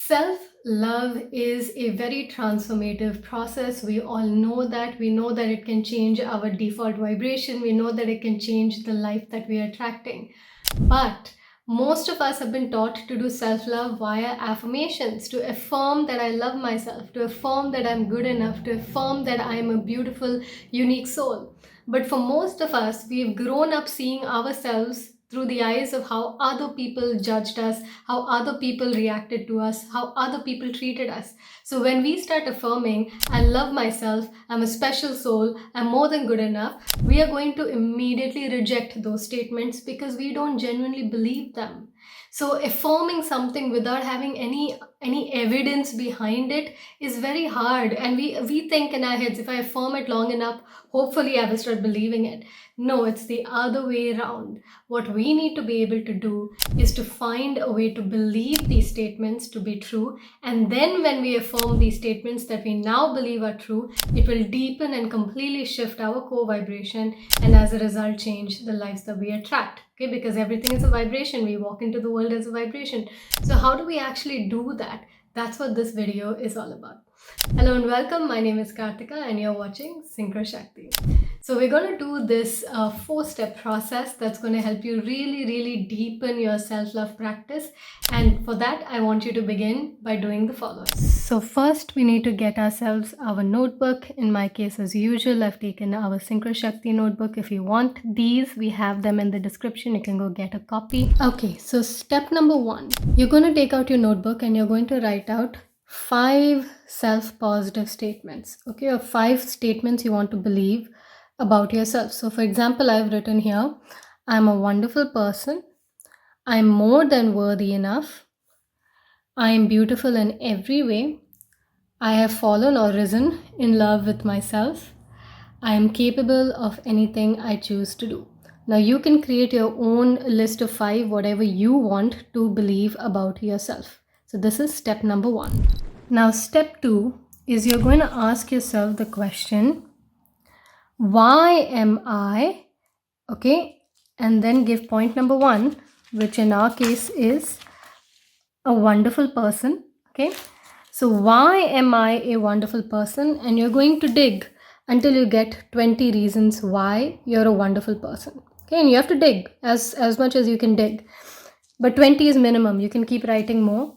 Self-love is a very transformative process. We all know that. We know that it can change our default vibration. We know that it can change the life that we are attracting. But most of us have been taught to do self-love via affirmations, to affirm that I love myself, to affirm that I'm good enough, to affirm that I'm a beautiful, unique soul. But for most of us, we've grown up seeing ourselves through the eyes of how other people judged us, how other people reacted to us, how other people treated us. So when we start affirming, I love myself, I'm a special soul, I'm more than good enough, we are going to immediately reject those statements because we don't genuinely believe them. So affirming something without having any evidence behind it is very hard, and we think in our heads, if I affirm it long enough, hopefully I will start believing it. No, it's the other way around. What we need to be able to do is to find a way to believe these statements to be true, and then when we affirm these statements that we now believe are true, it will deepen and completely shift our core vibration, and as a result change the lives that we attract. Okay, because everything is a vibration. We walk into the world as a vibration. So how do we actually do that? That's what this video is all about. Hello and welcome. My name is Kartika and you're watching Synchro Shakti. So we're going to do this 4-step process that's going to help you really deepen your self-love practice. And for that, I want you to begin by doing the following. So first, we need to get ourselves our notebook. In my case, as usual, I've taken our Synchro Shakti notebook. If you want these, we have them in the description. You can go get a copy. Okay, so step number 1. You're going to take out your notebook and you're going to write out 5 self-positive statements, okay, or 5 statements you want to believe about yourself. So for example, I've written here, I'm a wonderful person, I'm more than worthy enough, I am beautiful in every way, I have fallen or risen in love with myself, I am capable of anything I choose to do. Now you can create your own list of 5, whatever you want to believe about yourself. So this is step number 1. Now step 2 is you're going to ask yourself the question, why am I, okay, and then give point number 1, which in our case is a wonderful person, okay. So why am I a wonderful person? And you're going to dig until you get 20 reasons why you're a wonderful person, okay, and you have to dig as much as you can dig, but 20 is minimum. You can keep writing more.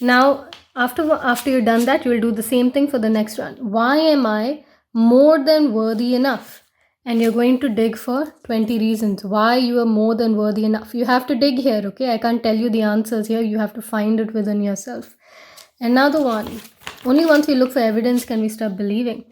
Now after you've done that, you will do the same thing for the next one. Why am I more than worthy enough? And you're going to dig for 20 reasons why you are more than worthy enough. You have to dig here, okay? I can't tell you the answers here. You have to find it within yourself. Another one, only once we look for evidence can we start believing.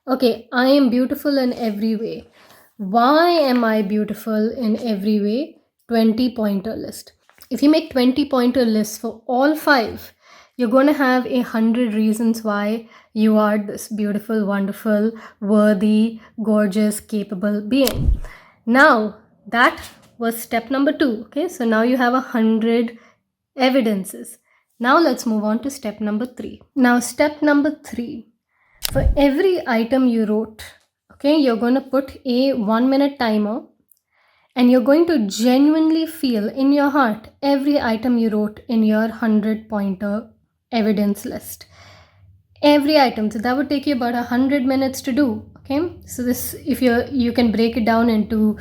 Okay, I am beautiful in every way. Why am I beautiful in every way? 20 pointer list. If you make 20 pointer lists for all 5, you're going to have 100 reasons why you are this beautiful, wonderful, worthy, gorgeous, capable being. Now that was step number 2. Okay, so now you have 100 evidences. Now let's move on to step number 3. Now step number 3, for every item you wrote, okay, you're going to put a 1-minute timer, and you're going to genuinely feel in your heart every item you wrote in your 100 pointer evidence list. Every item. So that would take you about 100 minutes to do. Okay, so this, if you can break it down into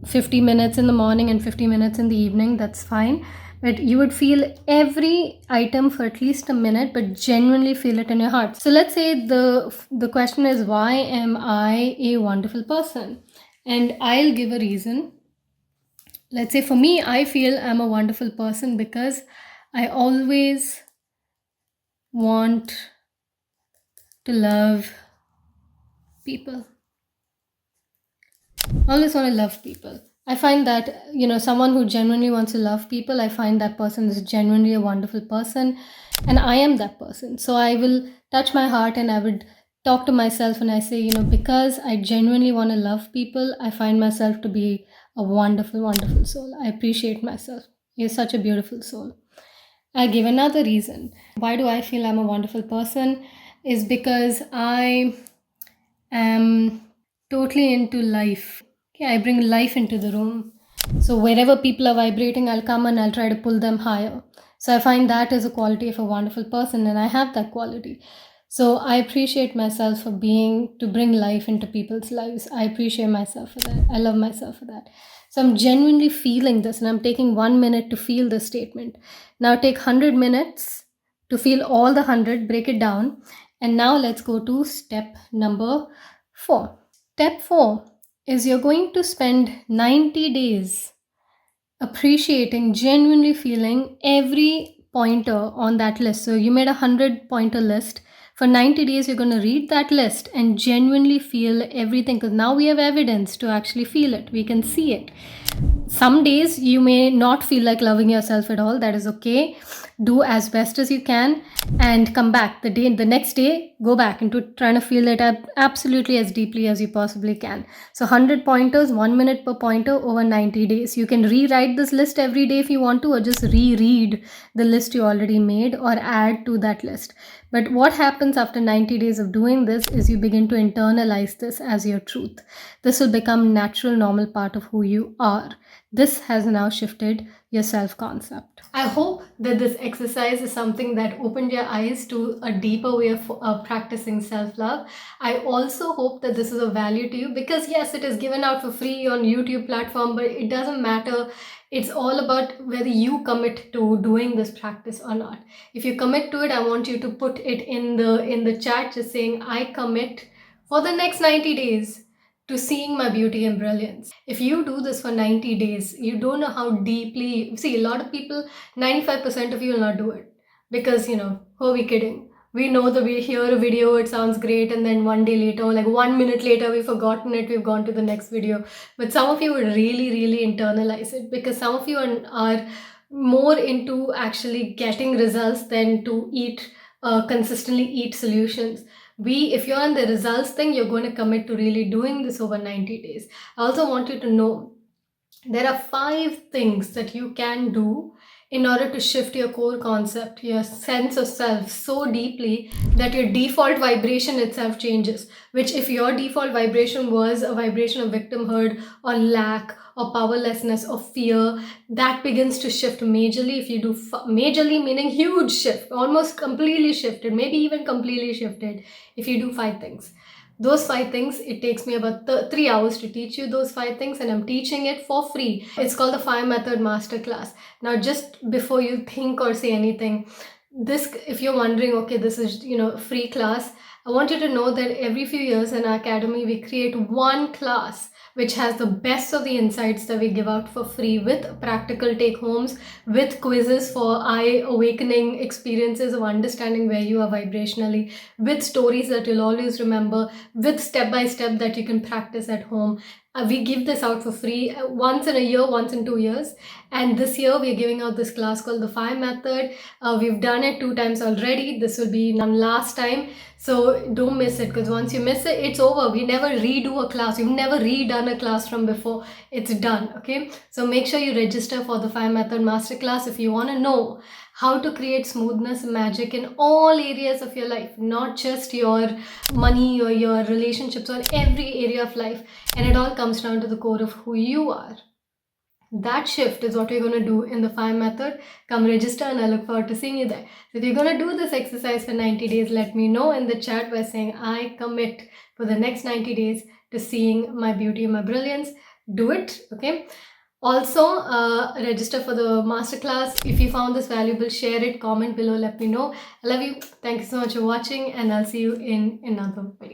50 minutes in the morning and 50 minutes in the evening, that's fine. But you would feel every item for at least a minute, but genuinely feel it in your heart. So let's say the question is, why am I a wonderful person? And I'll give a reason. Let's say for me, I feel I'm a wonderful person because I always want to love people. I always want to love people. I find that, someone who genuinely wants to love people, I find that person is genuinely a wonderful person, and I am that person. So I will touch my heart and I would talk to myself and I say, because I genuinely want to love people, I find myself to be a wonderful, wonderful soul. I appreciate myself. You're such a beautiful soul. I give another reason. Why do I feel I'm a wonderful person? Is because I am totally into life. Okay, I bring life into the room. So wherever people are vibrating, I'll come and I'll try to pull them higher. So I find that is a quality of a wonderful person, and I have that quality. So I appreciate myself for to bring life into people's lives. I appreciate myself for that. I love myself for that. So I'm genuinely feeling this, and I'm taking 1 minute to feel this statement. Now take 100 minutes to feel all the 100, break it down. And now let's go to step number 4. Step 4 is you're going to spend 90 days appreciating, genuinely feeling every pointer on that list. So you made 100 pointer list. For 90 days, you're going to read that list and genuinely feel everything, because now we have evidence to actually feel it. We can see it. Some days you may not feel like loving yourself at all. That is okay. Do as best as you can and come back the next day, go back into trying to feel it absolutely as deeply as you possibly can. So 100 pointers, 1 minute per pointer over 90 days. You can rewrite this list every day if you want to, or just reread the list you already made or add to that list. But what happens after 90 days of doing this is you begin to internalize this as your truth. This will become natural, normal part of who you are. This has now shifted your self-concept. I hope that this exercise is something that opened your eyes to a deeper way of practicing self-love. I also hope that this is of value to you, because yes, it is given out for free on YouTube platform, but it doesn't matter. It's all about whether you commit to doing this practice or not. If you commit to it, I want you to put it in the chat, just saying, I commit for the next 90 days to seeing my beauty and brilliance. If you do this for 90 days, you don't know how deeply, see, a lot of people, 95% of you will not do it, because, who are we kidding? We know that we hear a video, it sounds great, and then one day later, or like 1 minute later, we've forgotten it, we've gone to the next video. But some of you would really, really internalize it, because some of you are more into actually getting results than to consistently eat solutions. If you're on the results thing, you're going to commit to really doing this over 90 days. I also want you to know there are 5 things that you can do in order to shift your core concept, your sense of self so deeply that your default vibration itself changes. Which, if your default vibration was a vibration of victimhood or lack or powerlessness or fear, that begins to shift majorly. If you do majorly, meaning huge shift, almost completely shifted, maybe even completely shifted, if you do 5 things. Those 5 things, it takes me about 3 hours to teach you those 5 things, and I'm teaching it for free. It's called the Fire Method Masterclass. Now, just before you think or say anything, if you're wondering, okay, this is, a free class, I want you to know that every few years in our academy, we create one class which has the best of the insights that we give out for free, with practical take-homes, with quizzes for eye-awakening experiences of understanding where you are vibrationally, with stories that you'll always remember, with step-by-step that you can practice at home. We give this out for free once in a year, once in 2 years. And this year we're giving out this class called the Fire Method. We've done it 2 times already. This will be one last time. So don't miss it, because once you miss it, it's over. We never redo a class. You've never redone a class from before. It's done, okay? So make sure you register for the Fire Method Masterclass if you want to know how to create smoothness and magic in all areas of your life, not just your money or your relationships, or every area of life. And it all comes down to the core of who you are. That shift is what we're going to do in the Fire Method. Come register, and I look forward to seeing you there. So if you're going to do this exercise for 90 days, let me know in the chat by saying, I commit for the next 90 days to seeing my beauty and my brilliance. Do it, okay? Also, register for the masterclass. If you found this valuable, share it, comment below, let me know. I love you. Thank you so much for watching, and I'll see you in another video.